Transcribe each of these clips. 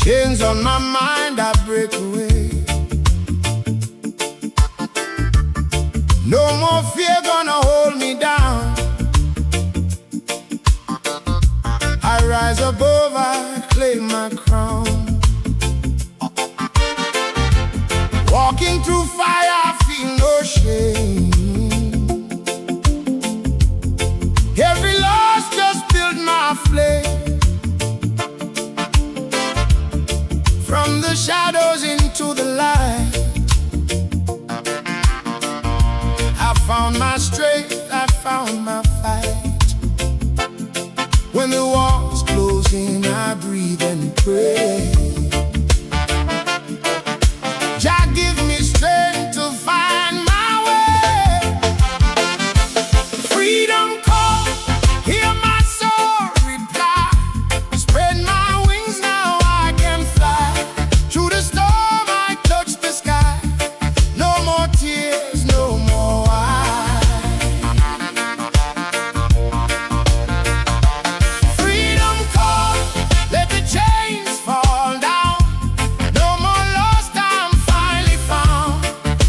Chains on my mind, I break away. No more fear gonna hold me down. I rise above, I claim my crown. Walking through fire, I feel no shame. Every loss just built my flame. From the shadows into the light, I found my strength, I found my fight. When the walls close in, I breathe and pray. Jah give me strength to find my way. Freedom call, hear my soul reply. Spread my wings, now I can fly. Through the storm I touch the sky. No more tears, no more freedom call, let the chains fall down. No more lost, I'm finally found.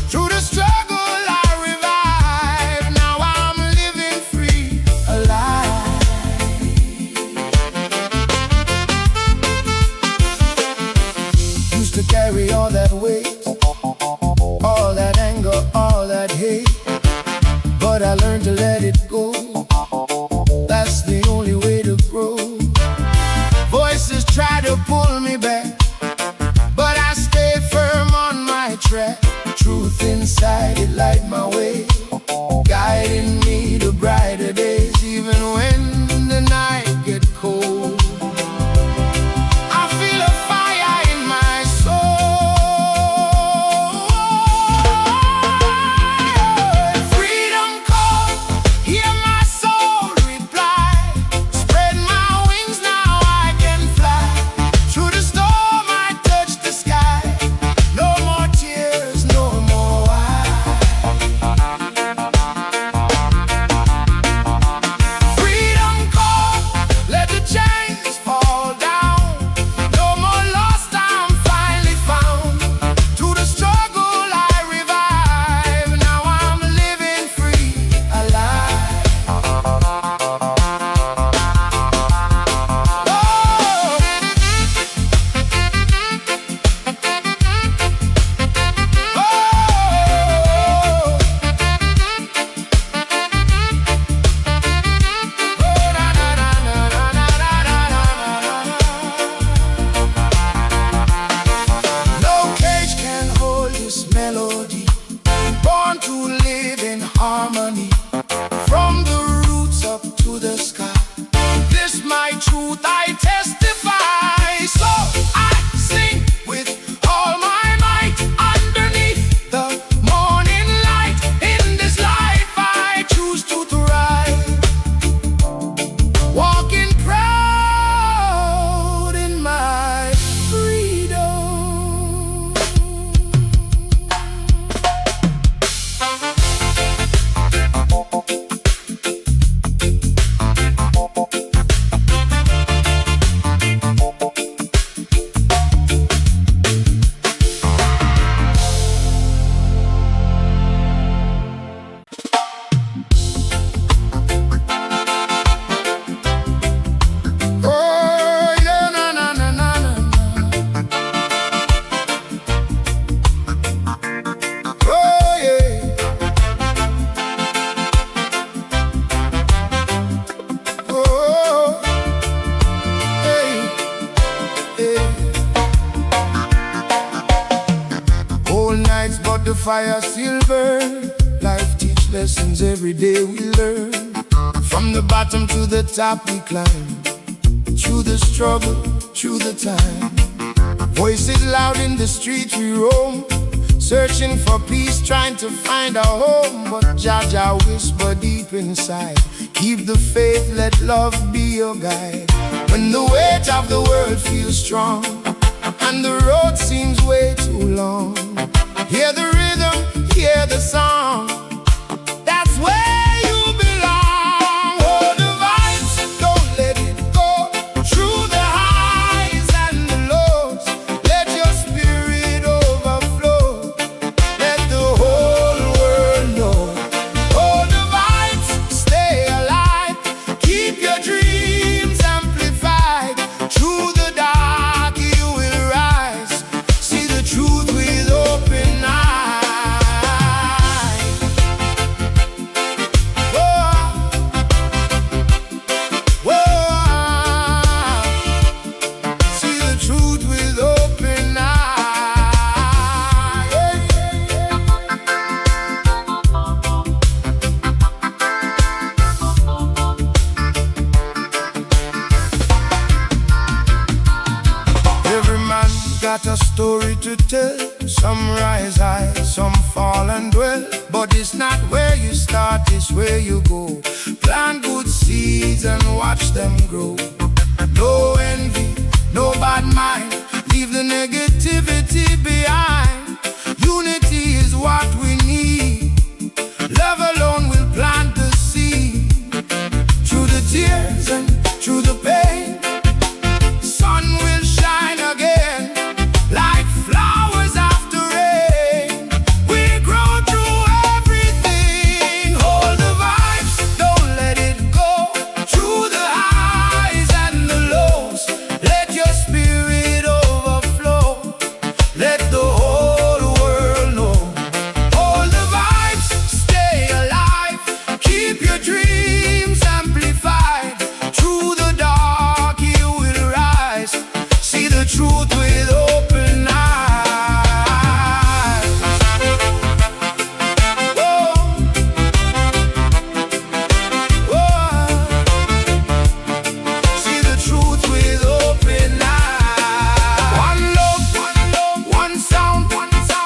Through the struggle I revive. Now I'm living free, alive. Used to carry all that weight, all that anger, all that hate, but I learned to let it go. That's the only way to grow. Voices try to pull me back, but I stay firm on my track. Truth inside, it light my way, guiding me to brighter days. Even when the night get cold, I feel a fire in my soul. Freedom call, hear my soul reply. Spread my wings, now I can fly. Through the storm I touch the sky. No more tears, no more freedom call, let the chains fall down. No more lost, I'm finally found. Through the struggle I revive. Now I'm living free, alive. No cage can hold this melody. Born to live in harmony. From the roots up to the sky. This my truth I testify. So I sing with all my might. Underneath the morning light. In this life I choose to thrive. Walking proud in my freedom. Oh yeah, na na na na na. Oh yeah. Oh hey hey. Whole nights but the fire still burn. Life teach lessons every day we learn. From the bottom to the top we climb. Through the struggle, through the time. Voices loud in the street we roam. Searching for peace, trying to find a home. But Jah Jah whisper deep inside. Keep the faith, let love be your guide. When the weight of the world feels strong and the road seems way too long, hear the rhythm, hear the song. That's where you belong. Oh, the vibes, don't let it go. Through the highs and the lows, got a story to tell. Some rise high, some fall and dwell. But it's not where you start, it's where you go. Plant good seeds and watch them grow. No envy, no bad mind, leave the negativity behind. Unity is what we need. Love alone will plant the seed. Through the tears and through the pain, sun will shine again. Like flowers after rain, we grow through everything. Hold the vibes, don't let it go. Through the highs and the lows, let your spirit overflow. Let the whole world know. Hold the vibes, stay alive. Keep your dreams amplified. Through the dark you will rise. See the truth with open eyes. Whoa. Whoa. See the truth with open eyes. One love, one sound.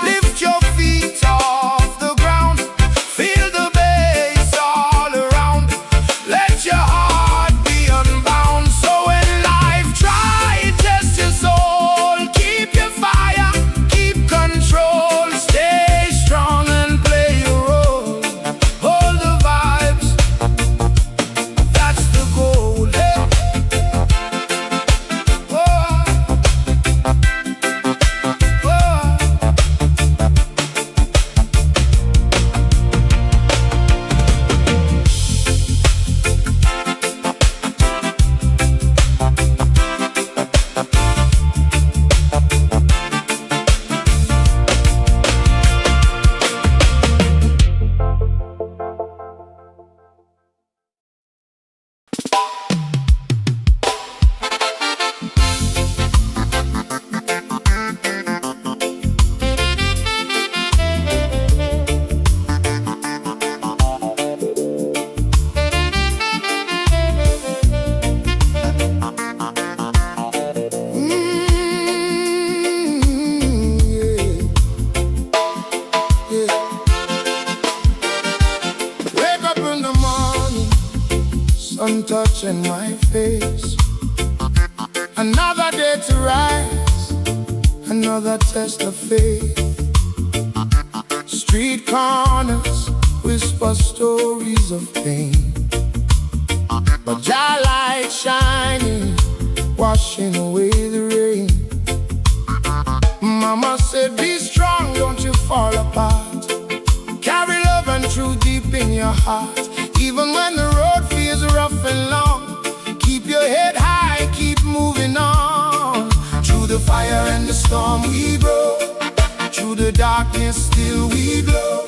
Lift your feet off the ground. Feel the bass all around. Let your heart be unbound. So when life try, test your soul. Keep your fire, keep control. Stay strong and play your role. Hold the vibes, that's the goal. Hey. Whoa. Whoa. Wake up in the morning, sun touching my face. Another day to rise, another test of faith. Street corners whisper stories of pain, but your light shining, washing away the rain. Mama said, be strong, don't you fall apart. Carry love and truth deep in your heart. Even when the road feels rough and long, keep your head high, keep moving on. Through the fire and the storm we grow. Through the darkness still we glow.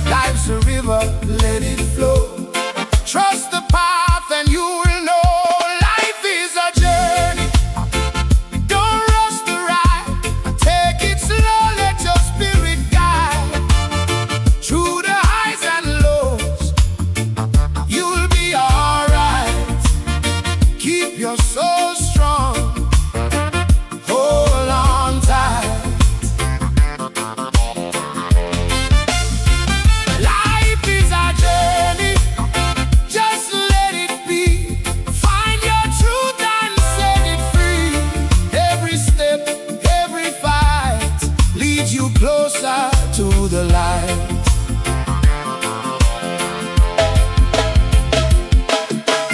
Life's a river, let it flow. Trust the path and you will know. Life is a journey, don't rush the ride. Take it slow, let your spirit guide. Through the highs and lows, you'll be alright. Keep your soul strong, hold on tight. Life is a journey, just let it be. Find your truth and set it free. Every step, every fight leads you closer to the light.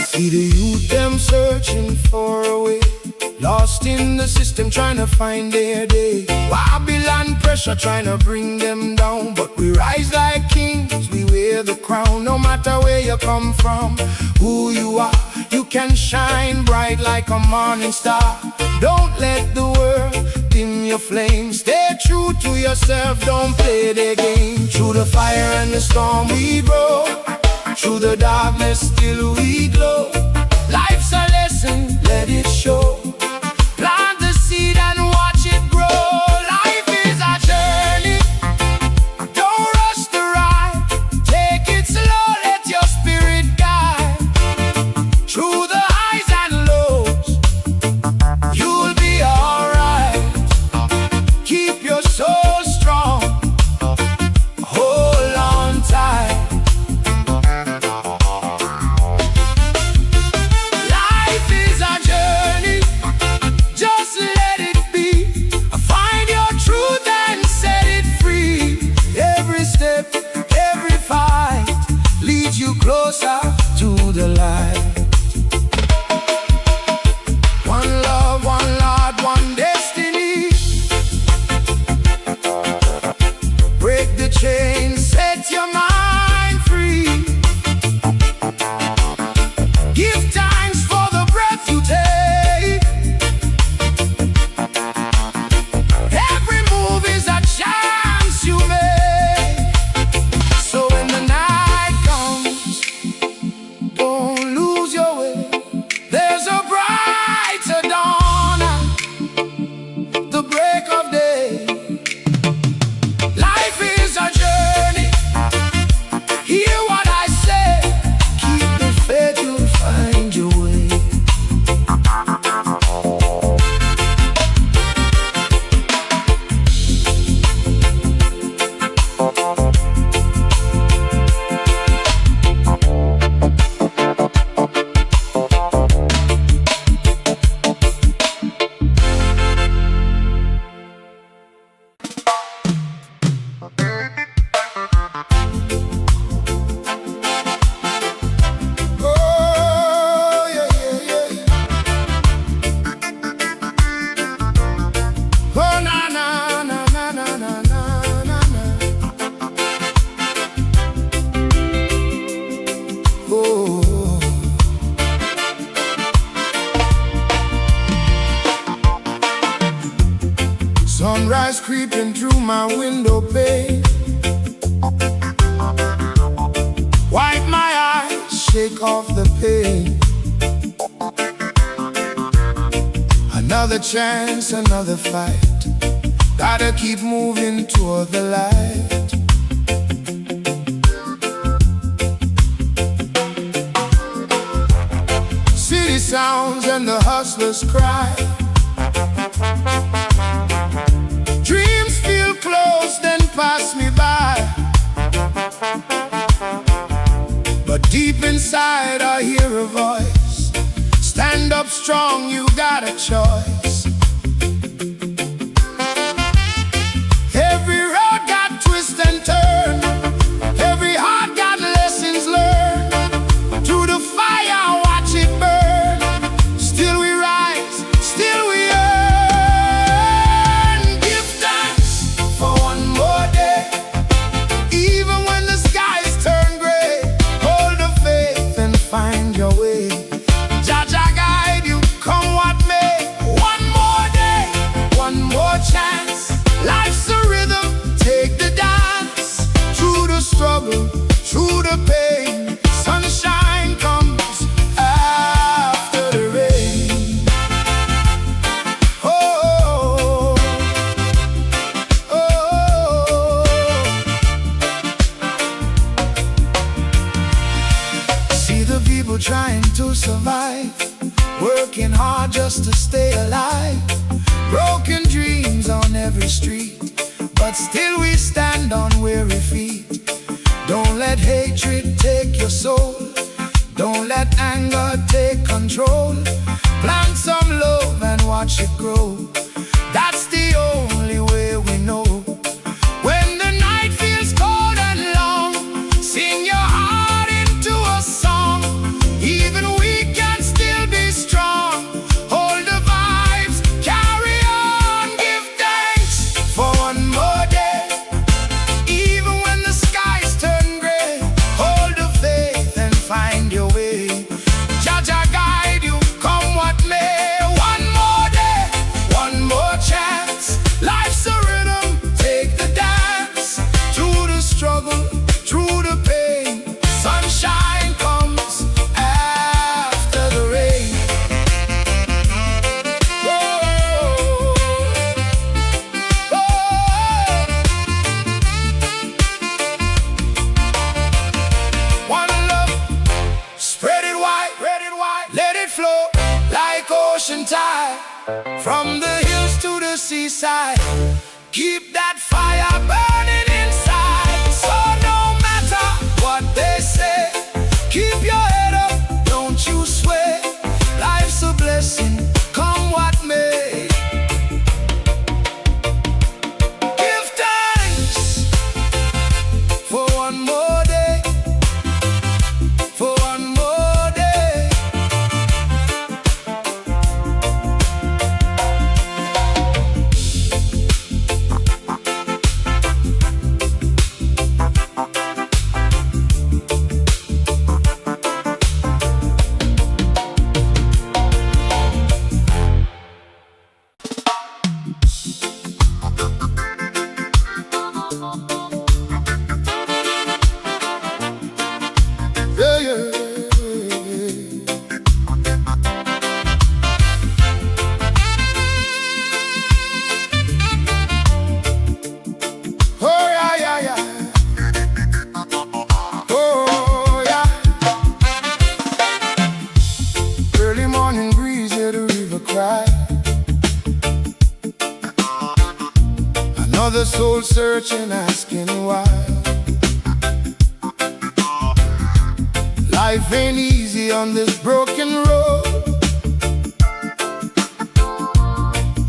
See the youth, them searching for a way. Lost in the system, trying to find their day. Babylon pressure trying to bring them down, but we rise like kings, we wear the crown. No matter where you come from, who you are, you can shine bright like a morning star. Don't let the world dim your flame. Stay true to yourself, don't play their game. Through the fire and the storm we grow. Through the darkness still we glow. Life's a lesson, let it show. Plant the seed and watch it grow. Life is a journey, don't rush the ride. Take it slow, let your spirit guide. Through the highs and lows, you'll be alright. Sunrise creeping through my window pane. Wipe my eyes, shake off the pain. Another chance, another fight. Gotta keep moving toward the light. City sounds and the hustlers cry. Dreams feel close, then pass me by. But deep inside I hear a voice. Stand up strong, you got a choice. Every road got twist and turn. Every heart got lessons learned. Through the fire, watch it burn. Still we rise, still we earn. Give thanks for one more day. Even when the skies turn gray, hold the faith and find your way. Jaja guide you, come what may. One more day, one more chance. Life's a rhythm, take the dance. Through the struggle, through the pain, sunshine comes after the rain. Oh, oh, oh. See the people trying to survive, working hard just to stay alive. Broken dreams on every street, but still we stand on weary feet. Don't let hatred take your soul. Don't let anger take control. Plant some love and watch it grow. That's the only way we know. When the night feels cold and long, sing your heart into a song. Even we can still be strong. Hold the vibes, carry on, give thanks for one more day. Even when the skies turn gray, hold the faith and find your way. Jaja guide you, come what may. One more day, one more chance. Life's a rhythm, take the dance. Through the struggle, through the pain, sunshine comes after the rain. One love, spread it wide, let it flow like ocean tide. From the hills to the seaside, keep that fire burning inside. So no matter what they say, keep your head up, don't you sway. Life's a blessing, come what may. Give thanks for one more day, for one more day. Yeah, yeah. Oh, yeah, yeah, yeah. Oh, yeah. Early morning breeze, hear the river cry. Another soul searching, asking why. Life ain't easy on this broken road.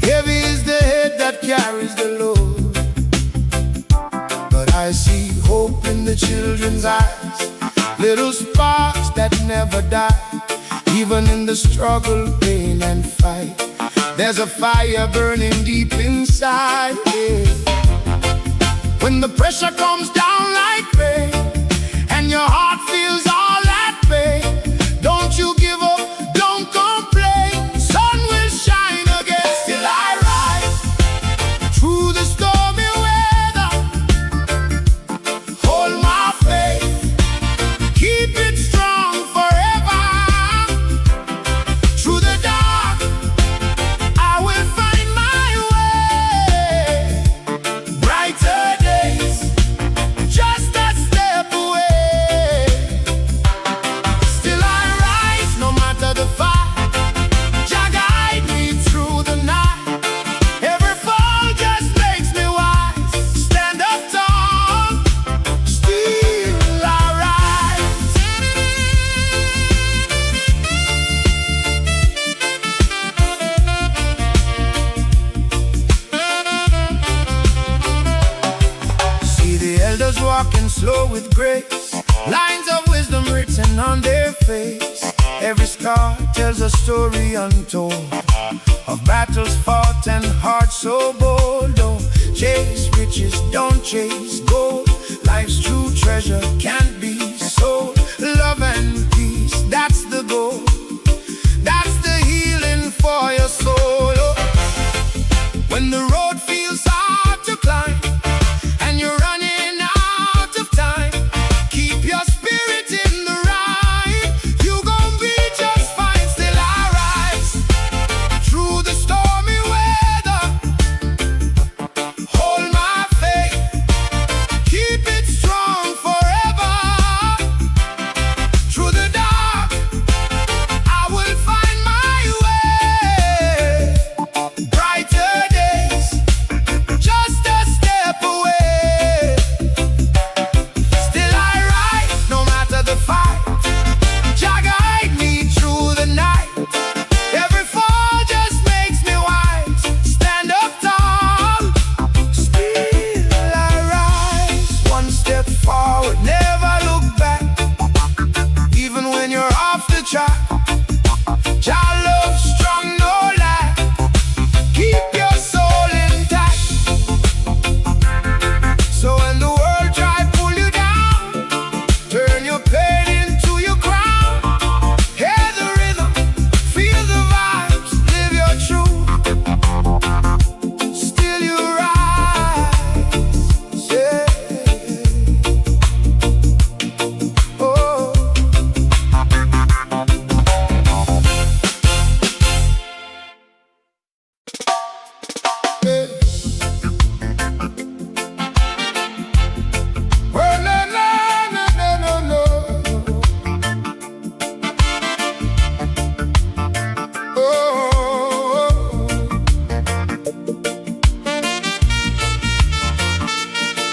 Heavy is the head that carries the load. But I see hope in the children's eyes, little sparks that never die. Even in the struggle, pain and fight, there's a fire burning deep inside, yeah. When the pressure comes down like rain, and your heart feels all that pain, don't you give up, don't complain. Sun will shine again, still I rise. Through flow with grace, lines of wisdom written on their face. Every scar tells a story untold of battles fought and hearts so bold. Don't chase riches, don't chase gold. Life's true treasure can't be sold. Love and peace, that's the goal. That's the healing for your soul. When the road feels hard to climb and you're running out of time, keep your spirit in the ride. You gon' be just fine. Still I rise through the stormy weather. Hold my faith, keep it strong forever. Through the dark, I will find my way. Brighter days, just a step away. Still I rise, no matter the fight. Jah guide me through the night. Every fall just makes me wise. Stand up tall, still I rise. One step forward, never look back. Even when you're off the track, Jah love strong, no lack. Keep your soul intact. So when the world try pull you down, turn your pain into your crown. Hear the rhythm, feel the vibes, live your truth. Still you rise, yeah. Oh. Well, no, no, no, no, no, no. Oh,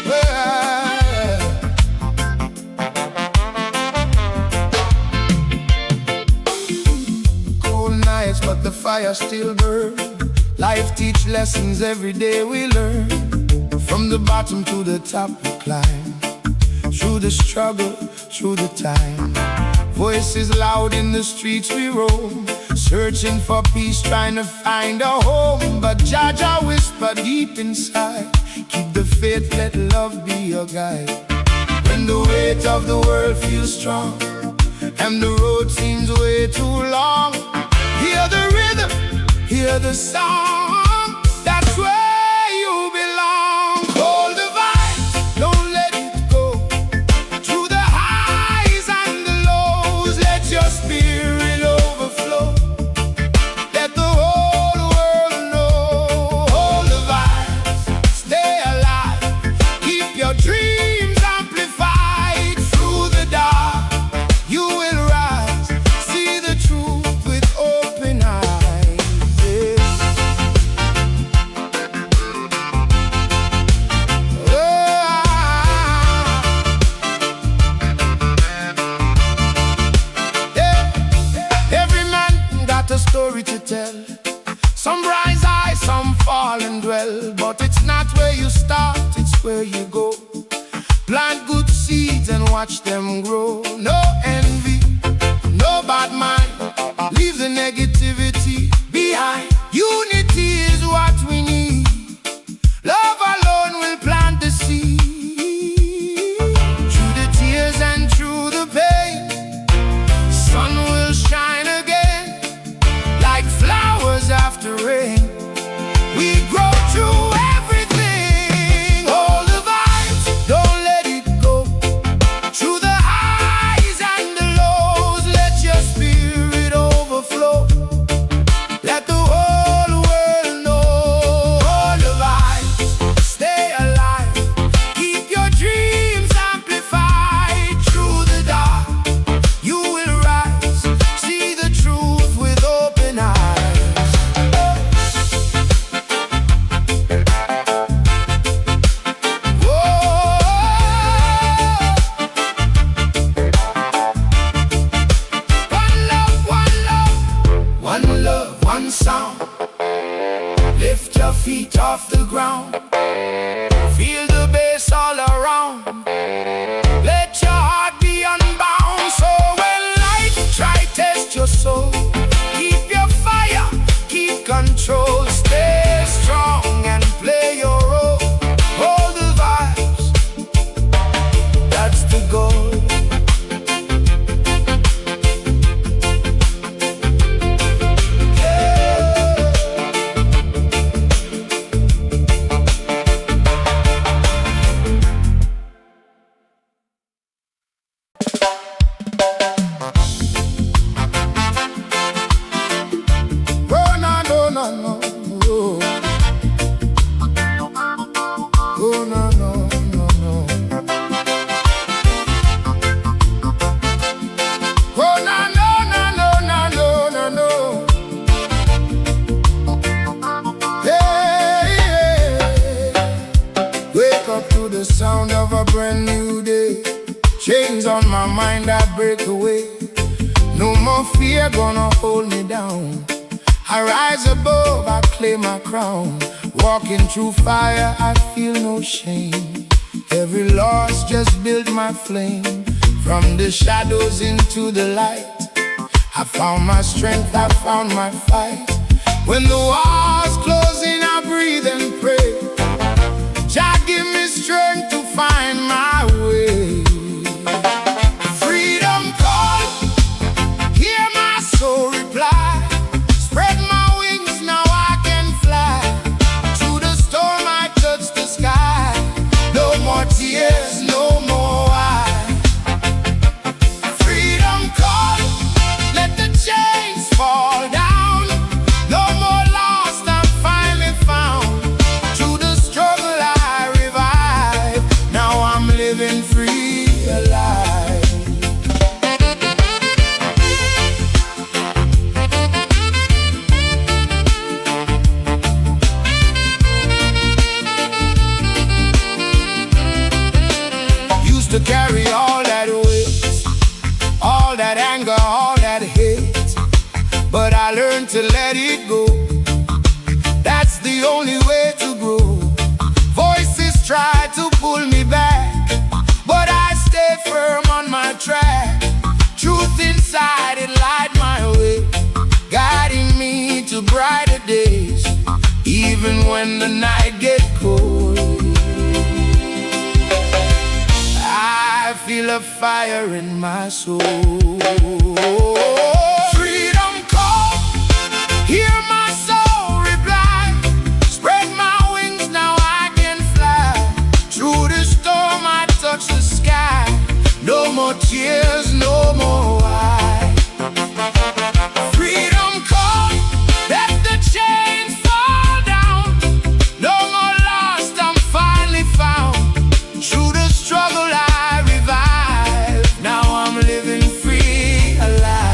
well. Cold nights, but the fire still burns. Life teach lessons every day we learn. From the bottom to the top we climb. Through the struggle, through the time. Voices loud in the streets we roam, searching for peace, trying to find a home. But Jah Jah whisper deep inside, keep the faith, let love be your guide. When the weight of the world feels strong and the road seems way too long, hear the rhythm, hear the song. That's where you belong. Hold the vibes, don't let it go. Through the highs and the lows, let your spirit overflow. Let the whole world know. Hold the vibes, stay alive. Keep your dreams amplified. Through the dark, you will rise. See the truth with open eyes. Yeah. Every man got a story to tell. Some rise high, some fall and dwell. But it's not where you start, it's where you go. Plant good seeds and watch them grow. No envy, no bad mind. Leave the negativity behind. Unity is what we need. Love alone will plant the seed. Through the tears and through the pain, sun will shine again. Like flowers after rain, we grow through everything. Hold the vibes, don't let it go. Through the highs and the lows, let your spirit overflow. Let the whole world know. Hold the vibes, stay alive. Keep your dreams amplified. Through the dark, you will rise. See the truth with open eyes. your feet off the ground. Feel the bass all around. Let your heart be unbound. So when life try test your soul, keep your fire, keep control. Stay strong and play your role. Hold the vibes, that's the goal. The sound of a brand new day. Chains on my mind, I break away. No more fear gonna hold me down. I rise above, I claim my crown. Walking through fire, I feel no shame. Every loss just built my flame. From the shadows into the light, I found my strength, I found my fight. When the walls close in, I breathe and pray. Jah give me strength to find my way. Freedom call, hear my soul reply. Spread my wings, now I can fly. Through the storm I touch the sky. No more tears, no more why. Freedom call, let the chains fall down. No more lost, I'm finally found. Through the struggle living free, alive. Used to carry all that weight, all that anger, all that hate, but I learned to let it go. That's the only way to grow. Voices try to pull me back, but I stay firm on my track. Truth inside, it light my way, guiding me to brighter days, even when the night gets cold. I feel a fire in my soul. Freedom call, hear my soul reply. Spread my wings, now I can fly. Through the storm I touch the sky. No more tears, no more why. Freedom call, let the chains fall down. No more lost, I'm finally found. Through the struggle I revive. Now I'm living free, alive.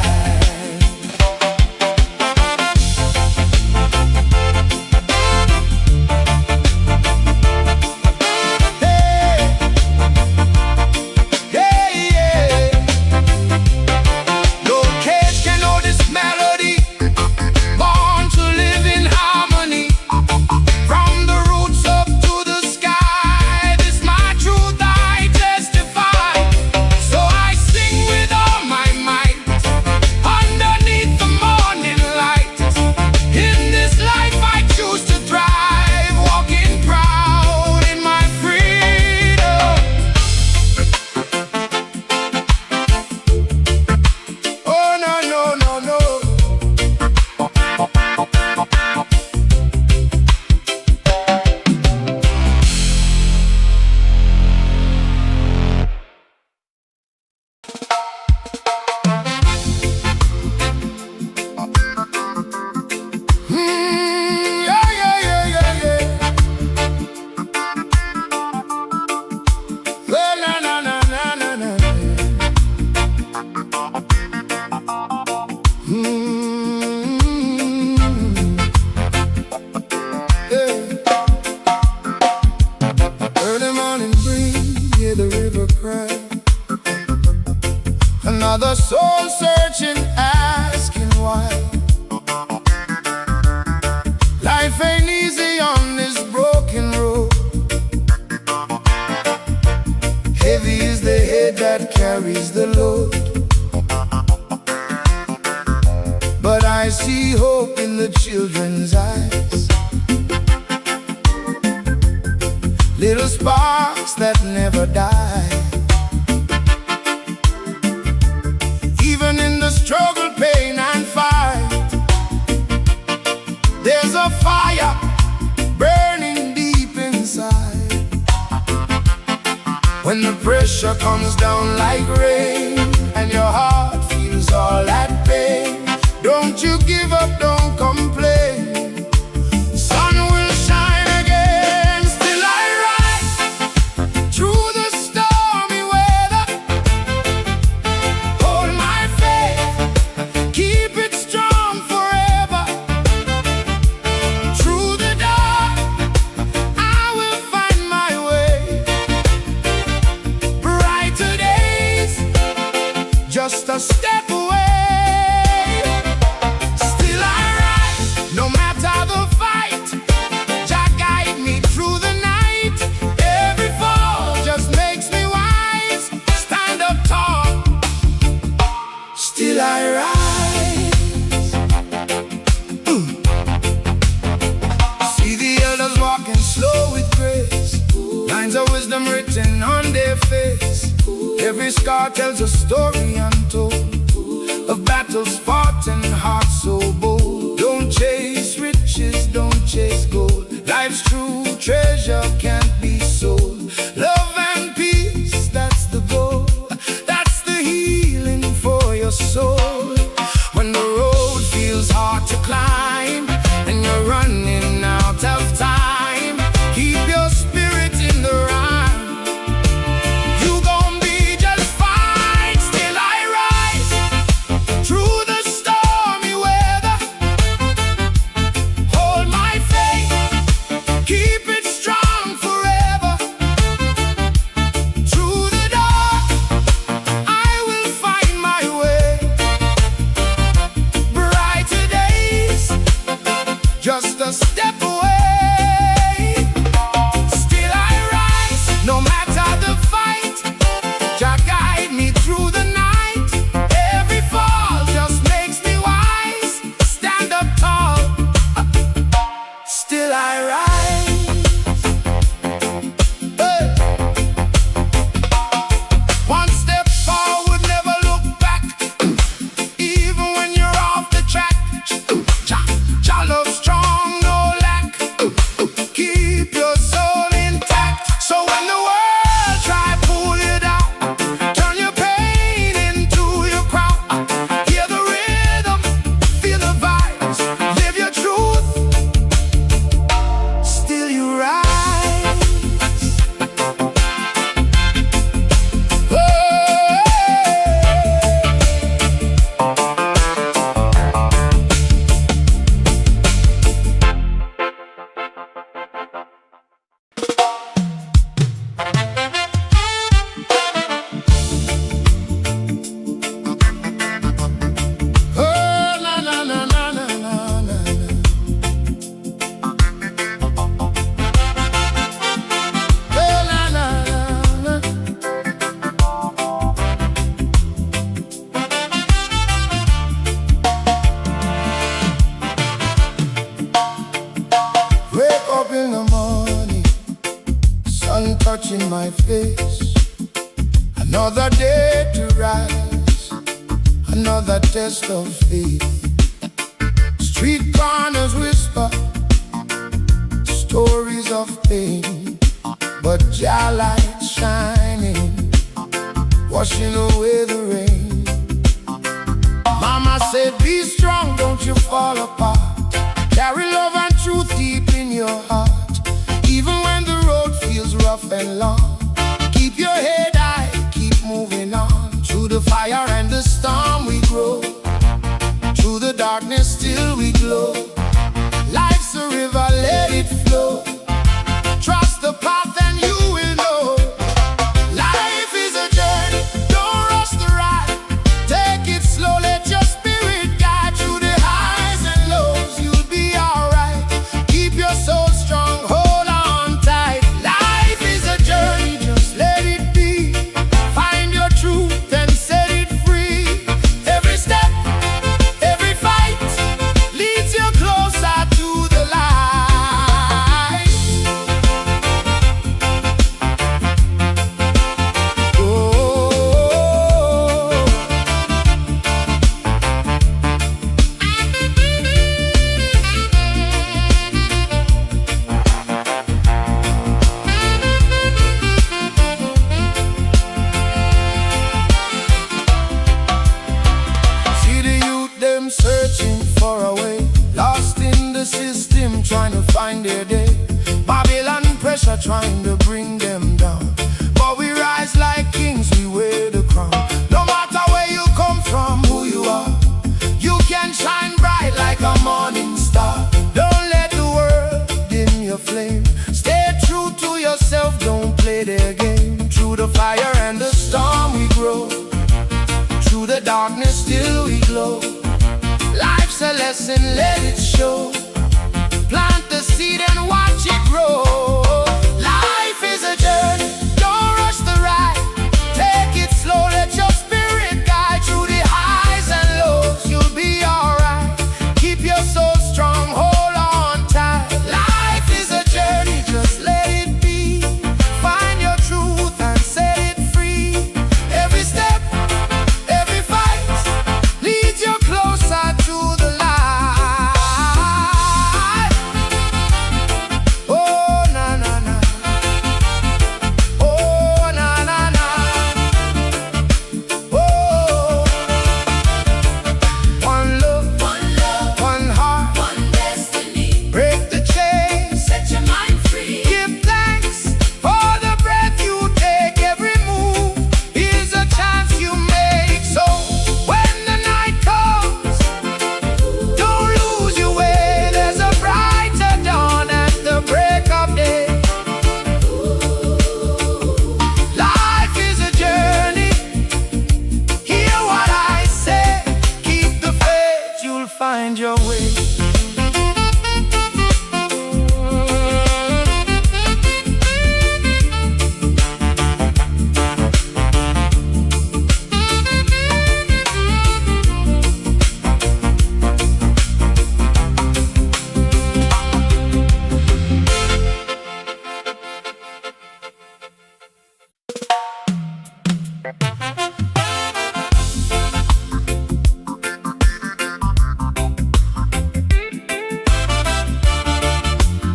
Another soul searching, asking why. Life ain't easy on little sparks that never die. Even in the struggle, pain and fight, there's a fire burning deep inside. When the pressure comes down like rain and your heart feels all that pain, don't you give up, don't complain. Sun will shine again, still I rise through the stormy weather. Hold my faith, keep it strong forever. Through the dark, I will find my way. Brighter days, just a step away. Written on their face, every scar tells a story untold of battles fought and hearts so bold. Don't chase riches, don't chase gold. Life's true treasure can't be sold. Love and peace, that's the goal. That's the healing for your soul. When the road feels hard to climb and you're running out of time, keep your spirit in the rhyme. Just a step away, still I rise, no matter the fight. Jah guide me through the night. Every fall just makes me wise. Stand up tall, still I rise. Hey. One step forward, never look back. Even when you're off the track, Jah loves strong. Touching my face, another day to rise, another test of faith. Street corners whisper stories of pain, but Jah light shining, washing away the rain. Mama said, be strong, don't you fall apart. Carry love and truth deep in your heart. Even when the road feels rough and long, keep your head high, keep moving on. Through the fire and the storm we grow, through the darkness still we glow. Life's a river, let it flow. Trust the path and you will know. Life is a journey, don't rush the ride. Take it slow, let your spirit guide. Through the highs and lows, you'll be alright. pressure trying to bring them down. But we rise like kings, we wear the crown. No matter where you come from, who you are, you can shine bright like a morning star. Don't let the world dim your flame. Stay true to yourself, don't play their game. Through the fire and the storm we grow, through the darkness still we glow. Life's a lesson, let it show. Plant the seed and watch it grow. Life is a journey, don't rush the ride. Take it slow, let your spirit guide. Through the highs and lows, you'll be alright. Keep your soul strong, hold on tight. Life is a journey, just let it be. Find your truth and set it free. Every step, every fight leads you closer to the light. Oh, na na na. Oh, na na na. Oh. One love, one heart, one destiny. break the chains. Set your mind free. Give thanks for the breath you take. Every move is a chance you make. So when the night comes, don't lose your way. There's a brighter dawn at the break of day. Life is a journey. Hear what I say. Keep the faith, you'll find your way.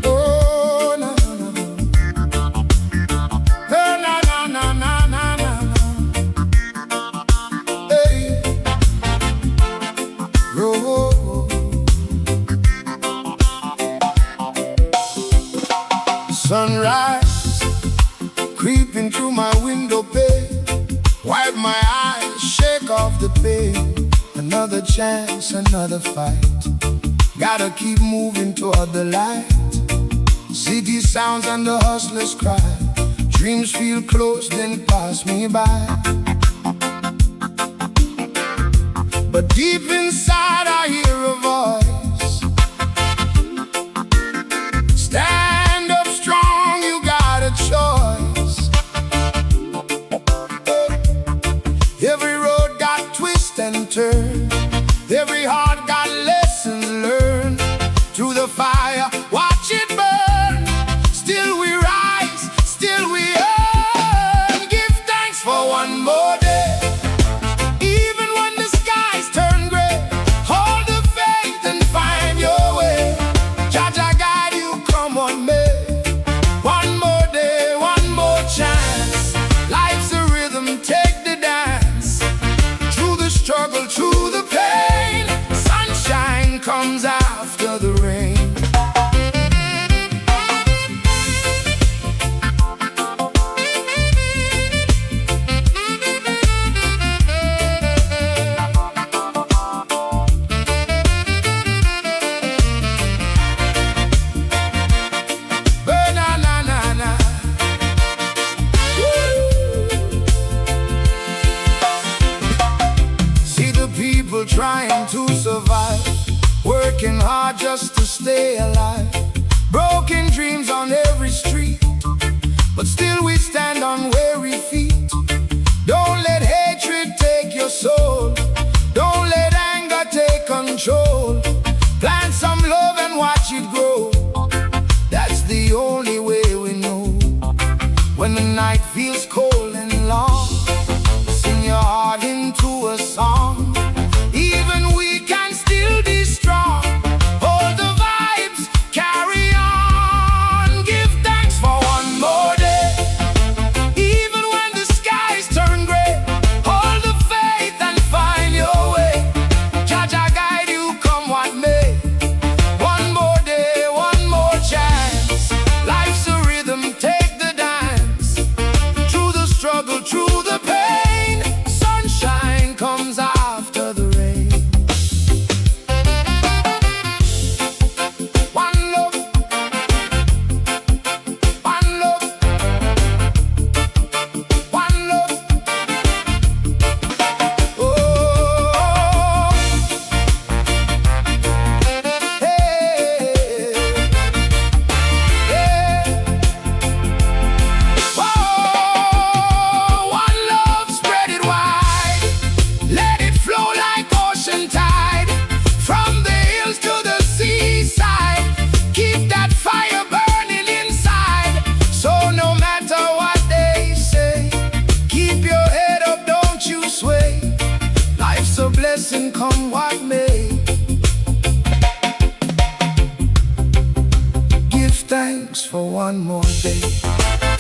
Oh, na na na. Oh, na na na na na na. Hey. Oh. Sunrise creeping through my window pane. Wipe my eyes, shake off the pain. Another chance, another fight. Gotta keep moving toward the light. City sounds and the hustlers cry. Dreams feel close, then pass me by. But deep inside I hear a voice. Stand up strong, you got a choice. Every road got twists and turns. Every heart got lessons learned. Through the fire, watch it burn. Still we rise, still we earn. Give thanks for one more day. Even when the skies turn gray, hold the faith and find your way. Jaja guide you, come on, May. One more day, one more chance. Life's a rhythm, take the dance. Through the struggle, through the pain, sunshine comes after the rain. Ba-na-na-na-na. See the people trying to survive, working hard just to stay alive. Broken dreams on every street, but still we stand on weary feet. Don't let hatred take your soul. Don't let anger take control. Plant some love and watch it grow. That's the only way we know. When the night feels cold and long, sing your heart into a song. Even we can still be strong. Hold the vibes, carry on. Give thanks for one more day. Even when the skies turn gray, hold the faith and find your way. Jaja guide you, come what may. One more day, one more chance. Life's a rhythm, thanks for one more day.